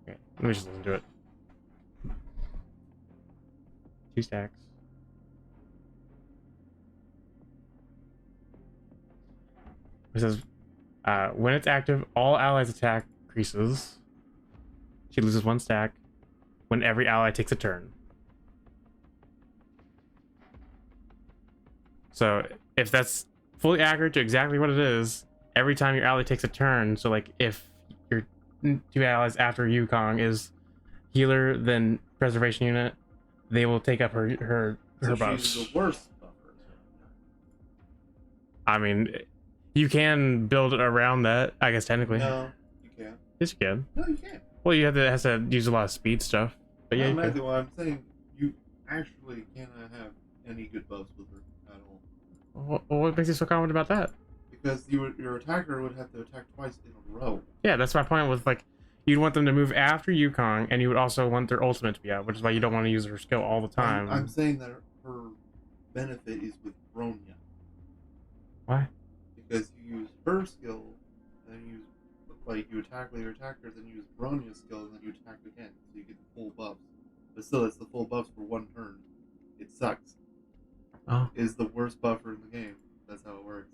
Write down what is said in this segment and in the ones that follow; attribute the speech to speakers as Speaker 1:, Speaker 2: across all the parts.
Speaker 1: Okay, let me just listen to it. 2 stacks. It says, when it's active, all allies attack increases. She loses 1 stack when every ally takes a turn. So if that's fully accurate to exactly what it is, every time your ally takes a turn, so like if your 2 allies after Yukong is healer then preservation unit, they will take up her buffs.
Speaker 2: She's the worst buffer.
Speaker 1: I mean, you can build it around that, I guess technically.
Speaker 2: No, you can't.
Speaker 1: Yes, you can.
Speaker 2: No, you can't.
Speaker 1: Well, you have to use a lot of speed stuff. But yeah, you can.
Speaker 2: Well, I'm saying you actually cannot have any good buffs with her at all.
Speaker 1: What makes you so confident about that?
Speaker 2: Because your attacker would have to attack twice in a row.
Speaker 1: Yeah, that's my point with like, you'd want them to move after Yukong, and you would also want their ultimate to be out, which is why you don't want to use her skill all the time.
Speaker 2: I'm saying that her benefit is with Bronya.
Speaker 1: Why?
Speaker 2: Because you use her skill, then you use, like, you attack with your attacker, then you use Bronya's skill, and then you attack again, so you get the full buffs. But still, it's the full buffs for 1 turn. It sucks.
Speaker 1: Oh.
Speaker 2: It is the worst buffer in the game. That's how it works.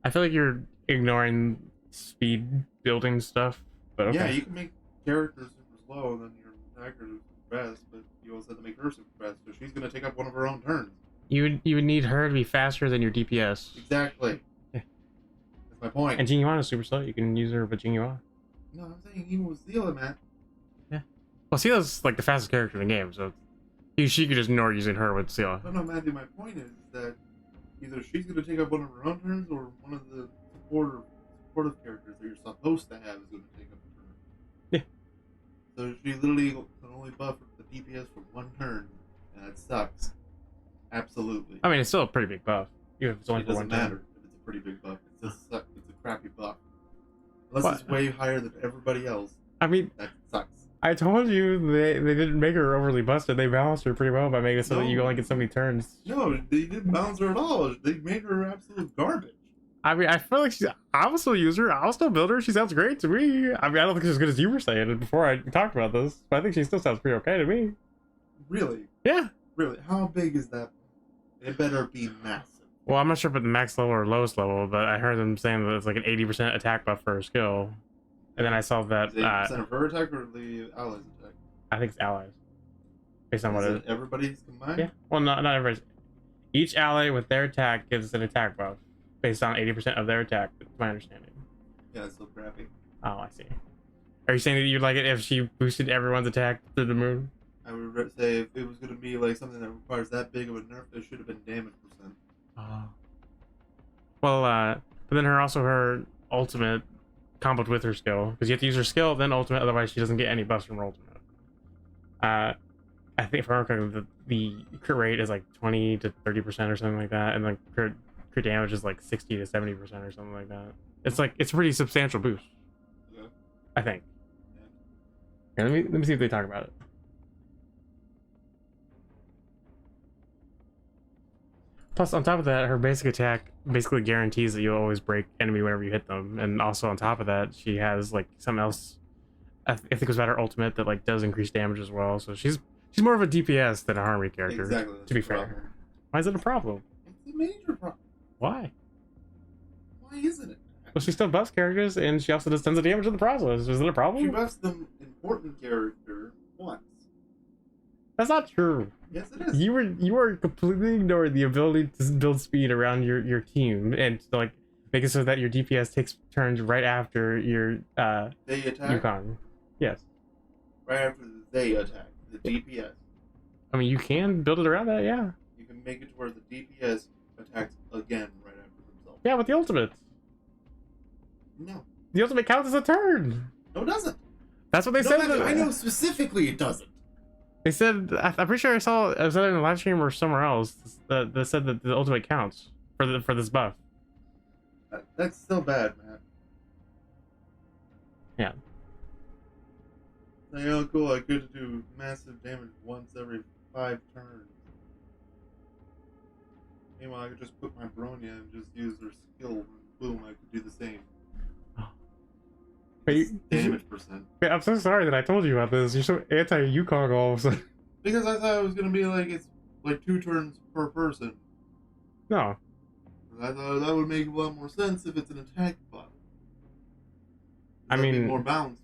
Speaker 1: I feel like you're ignoring speed building stuff, but okay.
Speaker 2: Yeah, you can make characters super slow, and then your attacker is fast, but you also have to make her super fast, so she's going to take up one of her own turns.
Speaker 1: You would need her to be faster than your DPS.
Speaker 2: Exactly.
Speaker 1: Yeah.
Speaker 2: That's my point.
Speaker 1: And Jingyuan is super slow. You can use her with Jingyuan.
Speaker 2: No, I'm saying even with Seela, man.
Speaker 1: Yeah. Well, Seela's like the fastest character in the game, so she could just ignore using her with Seela.
Speaker 2: No, Matthew, my point is that either she's going to take up one of her own turns, or one of the supportive characters that you're supposed to have is going to take up a turn.
Speaker 1: Yeah.
Speaker 2: So she literally can only buff the DPS for 1 turn, and that sucks. Absolutely.
Speaker 1: I mean, it's still a pretty big buff. Even if it's only
Speaker 2: it
Speaker 1: for
Speaker 2: doesn't
Speaker 1: 1
Speaker 2: matter
Speaker 1: turn.
Speaker 2: if it's a pretty big buff. It's a crappy buff. Unless it's way higher than everybody else.
Speaker 1: I mean,
Speaker 2: that sucks.
Speaker 1: I told you they didn't make her overly busted. They balanced her pretty well by making it so that you only get so many turns.
Speaker 2: No, they didn't balance her at all. They made her absolute garbage.
Speaker 1: I mean, I feel like I will still use her. I'll still build her. She sounds great to me. I mean, I don't think she's as good as you were saying before I talked about this, but I think she still sounds pretty okay to me.
Speaker 2: Really?
Speaker 1: Yeah.
Speaker 2: Really? How big is that? It better be massive.
Speaker 1: Well, I'm not sure about the max level or lowest level, but I heard them saying that it's like an 80% attack buff for her skill. And then I saw that...
Speaker 2: Is it 80% of her attack or the allies attack?
Speaker 1: I think it's allies. Based on what it is.
Speaker 2: Everybody's combined?
Speaker 1: Yeah. Well, not everybody. Each ally with their attack gives an attack buff based on 80% of their attack, that's my understanding.
Speaker 2: Yeah, it's still crappy.
Speaker 1: Oh, I see. Are you saying that you'd like it if she boosted everyone's attack through the moon?
Speaker 2: I would say if it was going to be like something that requires that big of a nerf, it should have been damage percent.
Speaker 1: Well, but then her ultimate comboed with her skill, because you have to use her skill then ultimate, otherwise she doesn't get any buffs from her ultimate. I think if I remember, the crit rate is like 20 to 30% or something like that, and the crit damage is like 60 to 70% or something like that. It's like it's a pretty substantial boost.
Speaker 2: Yeah.
Speaker 1: I think. Yeah. Yeah, let me see if they talk about it. Plus, on top of that, her basic attack basically guarantees that you'll always break enemy whenever you hit them. And also on top of that, she has like something else. I think it was about her ultimate that like does increase damage as well. So she's more of a DPS than a Harmony character.
Speaker 2: Exactly.
Speaker 1: To be fair. Why is it a problem?
Speaker 2: It's a major problem.
Speaker 1: Why?
Speaker 2: Why isn't it?
Speaker 1: Well, she still buffs characters, and she also does tons of damage in the process. Is it a problem?
Speaker 2: She buffs the important character once.
Speaker 1: That's not true.
Speaker 2: Yes, it is.
Speaker 1: You were completely ignoring the ability to build speed around your team and to, like, make it so that your DPS takes turns right after your
Speaker 2: they attack.
Speaker 1: Yukong. Yes.
Speaker 2: Right after they attack the DPS.
Speaker 1: I mean, you can build it around that, yeah.
Speaker 2: You can make it to where the DPS attacks again right after themselves.
Speaker 1: Yeah, with the ultimate.
Speaker 2: No.
Speaker 1: The ultimate counts as a turn.
Speaker 2: No, it doesn't.
Speaker 1: That's what they said.
Speaker 2: I know specifically it doesn't.
Speaker 1: They said, I'm pretty sure I saw it was either in the live stream or somewhere else that said that the ultimate counts for this buff.
Speaker 2: That's still bad, man.
Speaker 1: Yeah.
Speaker 2: Like, oh, cool, I get to do massive damage once every 5 turns. Meanwhile, I could just put my Bronya and just use their skill, and boom, I could do the same.
Speaker 1: Oh. Wait,
Speaker 2: damage percent.
Speaker 1: wait, I'm so sorry that I told you about this. You're so anti-Yukong all of a sudden.
Speaker 2: Because I thought it was gonna be like it's like 2 turns per person.
Speaker 1: No.
Speaker 2: I thought that would make a lot more sense if it's an attack buff.
Speaker 1: I
Speaker 2: That'd be
Speaker 1: mean,
Speaker 2: more balanced.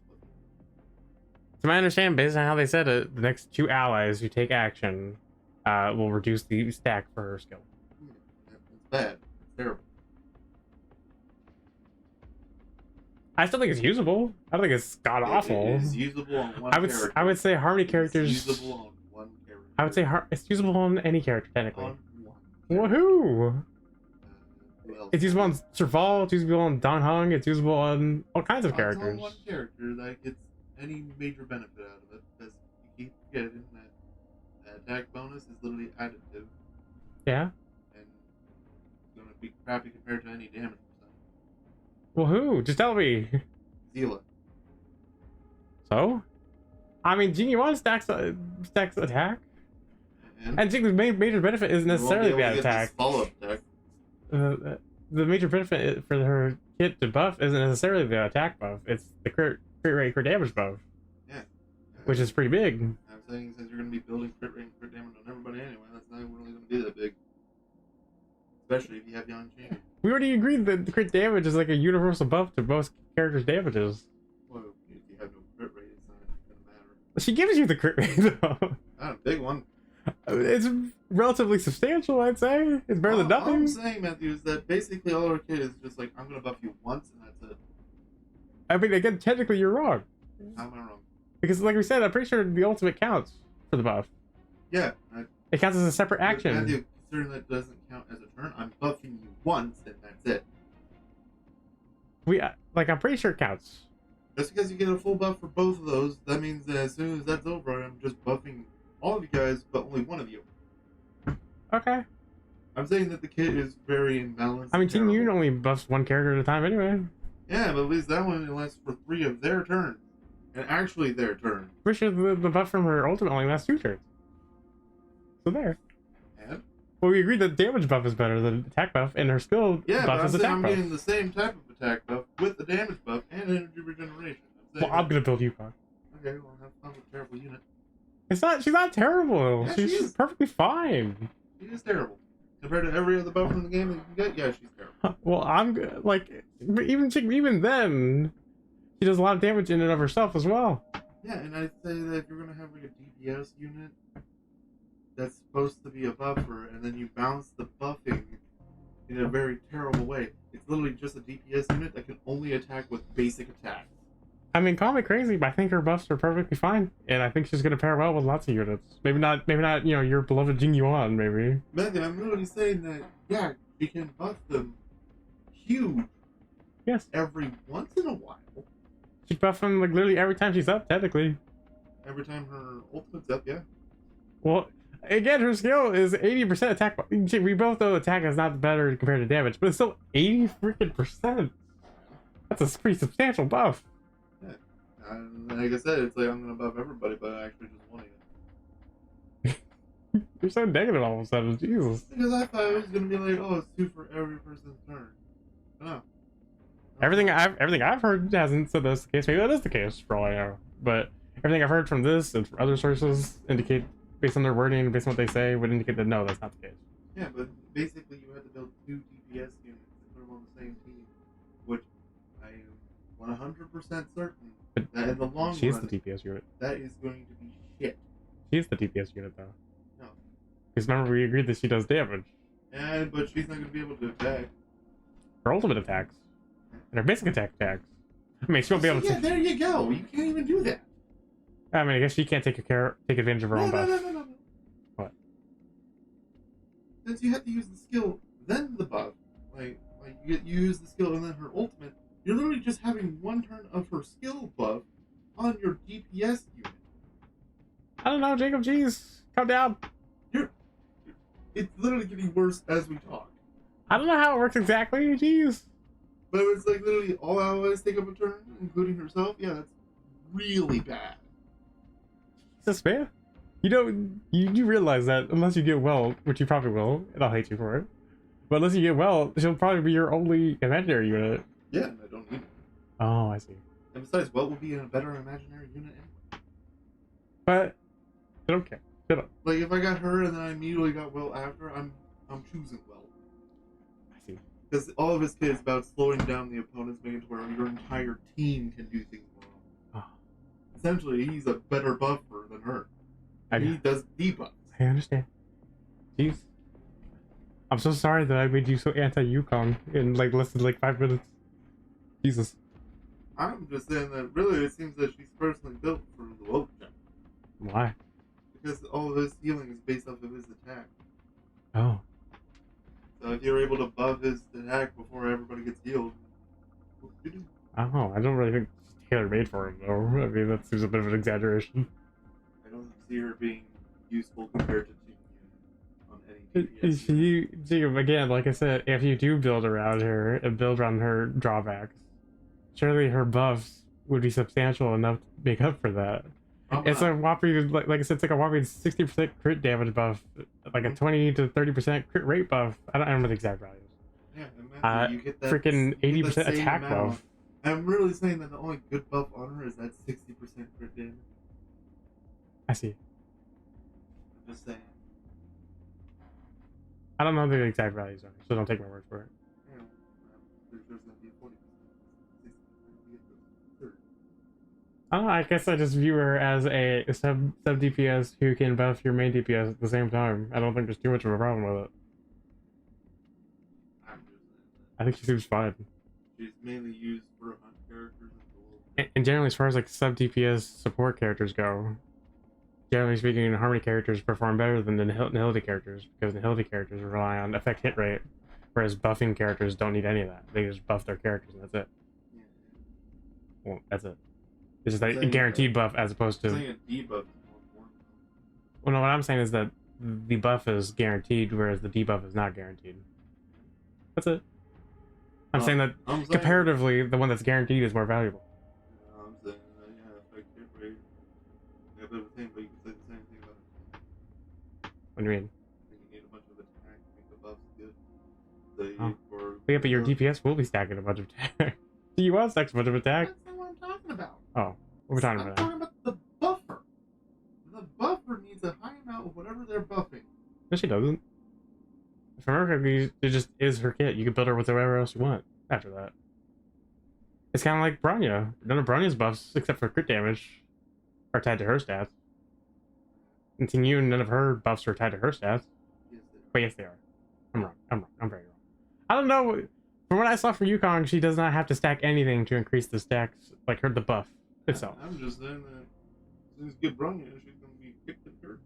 Speaker 1: to my understanding, based on how they said it, the next 2 allies who take action will reduce the stack for her skill.
Speaker 2: It's bad. It's terrible.
Speaker 1: I still think it's usable. I don't think it's god awful.
Speaker 2: It is usable on one character.
Speaker 1: I would say Harmony characters.
Speaker 2: It's usable on one character.
Speaker 1: I would say it's usable on any character technically.
Speaker 2: On one.
Speaker 1: Woohoo!
Speaker 2: Who else?
Speaker 1: It's usable on Serval. It's usable on Don Hung. It's usable on all kinds of characters.
Speaker 2: On one character that gets any major benefit out of it, because you keep forgetting that attack bonus is literally additive.
Speaker 1: Yeah.
Speaker 2: And it's gonna be crappy compared to any damage percent.
Speaker 1: Woohoo! Just tell me.
Speaker 2: Zila.
Speaker 1: So? I mean, Genie 1 stacks attack. And I think the major benefit isn't necessarily the attack.
Speaker 2: Follow-up attack.
Speaker 1: The major benefit for her kit to buff isn't necessarily the attack buff. It's the crit rate, crit damage buff.
Speaker 2: Yeah.
Speaker 1: Which is pretty big.
Speaker 2: I'm saying since you're going to be building crit rate and crit damage on everybody anyway, that's not really going to be that big. Especially if you have Young Chain.
Speaker 1: We already agreed that the crit damage is like a universal buff to most characters' damages.
Speaker 2: Well, if you have no crit rate, it's not going to matter.
Speaker 1: She gives you the crit rate though.
Speaker 2: Not a big one.
Speaker 1: It's relatively substantial, I'd say. It's better than nothing.
Speaker 2: All I'm saying, Matthew, is that basically all our kit is just like, I'm going to buff you once and that's it.
Speaker 1: I mean, again, technically you're wrong.
Speaker 2: How am I wrong?
Speaker 1: Because like we said, I'm pretty sure the ultimate counts for the buff.
Speaker 2: Yeah.
Speaker 1: It counts as a separate action.
Speaker 2: Matthew, considering that doesn't count as a turn, I'm buffing you once and that's it.
Speaker 1: I'm pretty sure it counts.
Speaker 2: Just because you get a full buff for both of those, that means that as soon as that's over, I'm just buffing all of you guys, but only one of you.
Speaker 1: Okay.
Speaker 2: I'm saying that the kit is very imbalanced.
Speaker 1: I mean, Team Unit only buffs one character at a time anyway.
Speaker 2: Yeah, but at least that one lasts for 3 of their turns. And actually their turn.
Speaker 1: Pretty sure the buff from her ultimate only lasts 2 turns. So there.
Speaker 2: And?
Speaker 1: Well, we agreed that damage buff is better than attack buff, and her skill buff is attack
Speaker 2: I'm
Speaker 1: buff.
Speaker 2: getting the same type of attack buff with the damage buff and energy regeneration.
Speaker 1: I'm gonna build Yukong.
Speaker 2: Okay, well, have fun with terrible unit.
Speaker 1: She's not terrible.
Speaker 2: Yeah,
Speaker 1: she's perfectly fine.
Speaker 2: She is terrible. Compared to every other buff in the game that you can get, yeah, she's terrible.
Speaker 1: Well, even then, she does a lot of damage in and of herself as well.
Speaker 2: Yeah, and I'd say that if you're gonna have like a DPS unit that's supposed to be a buffer, and then you balance the buffing in a very terrible way, it's literally just a DPS unit that can only attack with basic attacks.
Speaker 1: I mean, call me crazy, but I think her buffs are perfectly fine, and I think she's gonna pair well with lots of units. Maybe not, your beloved Jing Yuan, maybe.
Speaker 2: Megan, I'm literally saying that, yeah, she can buff them huge.
Speaker 1: Yes.
Speaker 2: Every once in a while.
Speaker 1: She's buffing like literally every time she's up, technically.
Speaker 2: Every time her ultimate's up, yeah.
Speaker 1: Well, again, her skill is 80% attack. We both know attack is not better compared to damage, but it's still 80 freaking percent. That's a pretty substantial buff.
Speaker 2: And like I said, it's like I'm gonna buff everybody, but I actually just want it.
Speaker 1: You're so negative all of a sudden, Jesus.
Speaker 2: Because I thought it was gonna be like, oh, it's 2 for every person's turn. But no.
Speaker 1: Everything I've heard hasn't said that's the case. Maybe that is the case for all I know. But everything I've heard from this and from other sources indicate, based on their wording, based on what they say, would indicate that no, that's not the case.
Speaker 2: Yeah, but basically you had to build 2 DPS units and put them on the same team, which I am 100% certain that in the long
Speaker 1: she's
Speaker 2: run,
Speaker 1: the DPS unit.
Speaker 2: that is going to be shit.
Speaker 1: She's the DPS unit, though.
Speaker 2: No.
Speaker 1: Because remember, we agreed that she does damage.
Speaker 2: But she's not going to be able to attack.
Speaker 1: Her ultimate attacks. And her basic attacks. I mean, she won't be able to...
Speaker 2: Yeah, there you go. You can't even do that.
Speaker 1: I mean, I guess she can't take advantage of her own buff.
Speaker 2: No.
Speaker 1: What?
Speaker 2: Since you have to use the skill, then the buff. Like you use the skill and then her ultimate, you're literally just having 1 turn of her skill buff on your DPS unit.
Speaker 1: I don't know, Jacob, jeez. Calm down.
Speaker 2: It's literally getting worse as we talk.
Speaker 1: I don't know how it works exactly, jeez.
Speaker 2: But it's like literally all allies take up a turn, including herself. Yeah, that's really bad.
Speaker 1: Jesus, man. You realize that unless you get well, which you probably will, and I'll hate you for it. But unless you get well, she'll probably be your only imaginary unit.
Speaker 2: Yeah, and I don't need it.
Speaker 1: Oh, I see.
Speaker 2: And besides, what would be a better imaginary unit anyway?
Speaker 1: But I don't care. Shut up.
Speaker 2: Like, if I got her and then I immediately got Will after, I'm choosing Will.
Speaker 1: I see.
Speaker 2: Because all of his kit is about slowing down the opponents, making it to where your entire team can do things more often.
Speaker 1: Oh,
Speaker 2: Essentially, he's a better buffer than her. And he does debuffs.
Speaker 1: I understand. Jeez. I'm so sorry that I made you so anti-Yukong in like less than like 5 minutes. Jesus.
Speaker 2: I'm just saying that really it seems that she's personally built for the Woke Jump.
Speaker 1: Why?
Speaker 2: Because all of his healing is based off of his attack.
Speaker 1: Oh.
Speaker 2: So if you're able to buff his attack before everybody gets healed, what do you do?
Speaker 1: I don't know. I don't really think it's tailor-made for him, though. I mean, that seems a bit of an exaggeration.
Speaker 2: I don't see her being useful compared to Jing on any DPS.
Speaker 1: See, again, like I said, if you do build around her and build around her drawbacks, surely her buffs would be substantial enough to make up for that. It's a whopping, like I said, it's like a whopping 60% crit damage buff, like a 20 to 30% crit rate buff. I don't remember the exact values.
Speaker 2: Yeah, imagine you get that
Speaker 1: freaking 80% attack buff.
Speaker 2: I'm really saying that the only good buff on her is that 60% crit damage.
Speaker 1: I see.
Speaker 2: I'm just saying.
Speaker 1: I don't know the exact values on it, so don't take my word for it.
Speaker 2: Yeah, there's going to be a 40%. 60%.
Speaker 1: I don't know, I guess I just view her as a sub DPS who can buff your main DPS at the same time. I don't think there's too much of a problem with it. I think she seems fine.
Speaker 2: She's mainly used for hunt characters
Speaker 1: and generally, as far as like sub DPS support characters go, generally speaking, Harmony characters perform better than the Nihility characters because Nihility characters rely on effect hit rate, whereas buffing characters don't need any of that. They just buff their characters and that's it.
Speaker 2: Yeah.
Speaker 1: Well, that's it. It's just a guaranteed buff as opposed to.
Speaker 2: A debuff is more important.
Speaker 1: Well, no, what I'm saying is that the buff is guaranteed, whereas the debuff is not guaranteed. That's it. I'm saying that comparatively, the one that's guaranteed is more valuable.
Speaker 2: I'm saying that, yeah, effect hit rate. Yeah, but the thing, but you can say the same thing about it.
Speaker 1: What do you mean?
Speaker 2: You need a bunch of attack to make the buffs good. So
Speaker 1: oh. Yeah, but your DPS will be stacking a bunch of attack. You want stacks a bunch of attack?
Speaker 2: That's not what I'm talking about.
Speaker 1: Oh, what are we talking about?
Speaker 2: I'm talking about the buffer. The buffer needs a high amount of whatever they're buffing.
Speaker 1: No, she doesn't. If I remember correctly, it just is her kit. You can build her with whatever else you want after that. It's kind of like Bronya. None of Bronya's buffs, except for crit damage, are tied to her stats. And to you, none of her buffs are tied to her stats. But yes, they are. I'm wrong. I'm very wrong. I don't know. From what I saw from Yukong, she does not have to stack anything to increase the stacks, like her the buff itself.
Speaker 2: I'm just saying that as soon as you get Bronya, she's going to be kicked in dirt.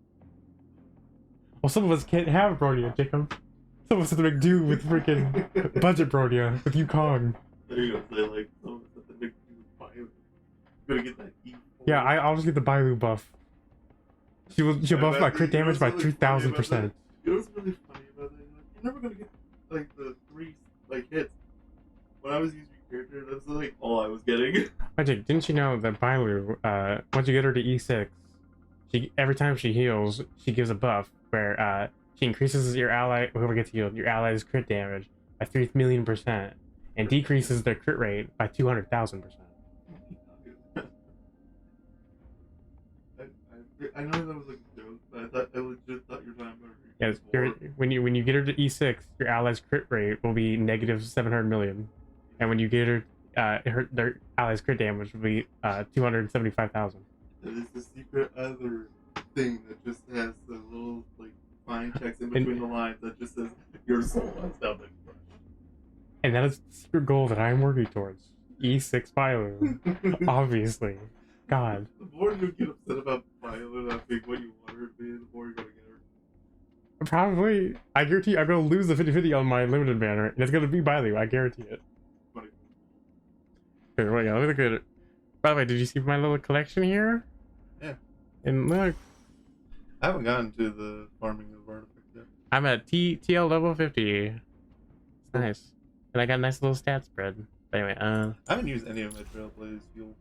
Speaker 1: Well, some of us can't have Bronya, Jacob. Some of us have to make do with freaking budget Bronya with Yukong.
Speaker 2: There you go. Say like some of us have to make do with Bailu. You're gonna get that E4.
Speaker 1: Yeah, I'll just get the Bailu buff. She'll buff my crit damage by 3,000%.
Speaker 2: You know what's really funny about that? You're never gonna get like the 3 like hits. When I was using your character, that's like all I was getting.
Speaker 1: Magic, didn't you know that Bailu, once you get her to E6, every time she heals, she gives a buff where she increases your ally, whoever gets healed, your ally's crit damage by 3,000,000% and decreases their crit rate by 200,000%.
Speaker 2: I know that was like a joke, but I legit thought you were talking about
Speaker 1: her. Yes, when you get her to E6, your ally's crit rate will be negative 700 million, and when you get her, their ally's crit damage will be 275,000.
Speaker 2: It's the secret other thing that just has the little like fine checks in between the lines that just says your soul has damage.
Speaker 1: And that is the secret goal that I'm working towards. E6 Bailu. Obviously. God.
Speaker 2: The more you get upset about Bailu not being what you want her to be, the more you're gonna get her.
Speaker 1: Probably. I guarantee you, I'm gonna lose the 50-50 on my limited banner, and it's gonna be Bailu, I guarantee it.
Speaker 2: Funny.
Speaker 1: Here, wait, yeah, look at it. By the way, did you see my little collection here?
Speaker 2: Yeah.
Speaker 1: And look.
Speaker 2: I haven't gotten to the farming of artifacts yet.
Speaker 1: I'm at TL level 50. It's nice. And I got a nice little stat spread. But anyway,
Speaker 2: I haven't used any of my Trailblaze fuel.